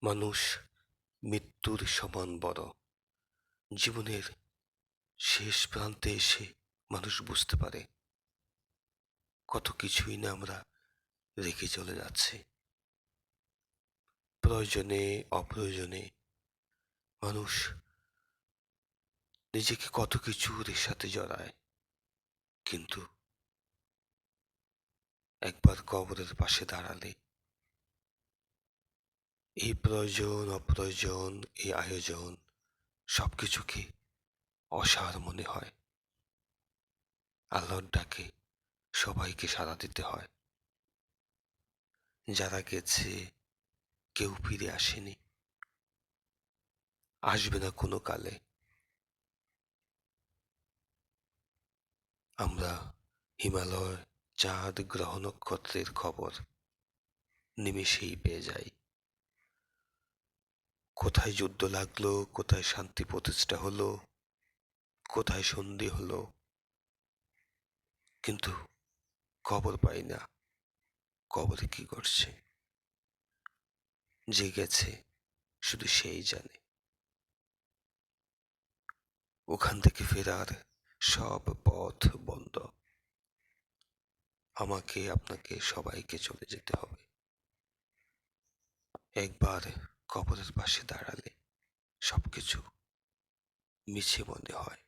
মানুষ মৃত্যুর সমান বড়। জীবনের শেষ প্রান্তে এসে মানুষ বুঝতে পারে কত কিছুই না আমরা রেখে চলে যাচ্ছি। প্রয়োজনে অপ্রয়োজনে মানুষ নিজেকে কত কিছুর সাথে জড়ায়, কিন্তু একবার কবরের পাশে দাঁড়ালে এই প্রয়োজন অপ্রয়োজন, এই আয়োজন সবকিছুকে অসার মনে হয়। আল্লাহর ডাকে সবাইকে সাড়া দিতে হয়। যারা গেছে কেউ ফিরে আসেনি, আসবে না কোনো কালে। আমরা হিমালয়, চাঁদ, গ্রহ নক্ষত্রের খবর নিমেষেই পেয়ে যাই। কোথায় যুদ্ধ লাগলো, কোথায় শান্তি প্রতিষ্ঠা হলো, কোথায় সন্ধি হলো, কিন্তু খবর পাই না কবরে কি করছে। যে গেছে শুধু সেই জানে। ওখান থেকে ফেরার সব পথ বন্ধ। আমাকে, আপনাকে, সবাইকে চলে যেতে হবে। একবার কবরের পাশে দাঁড়ালে সবকিছু মিছে মনে হয়।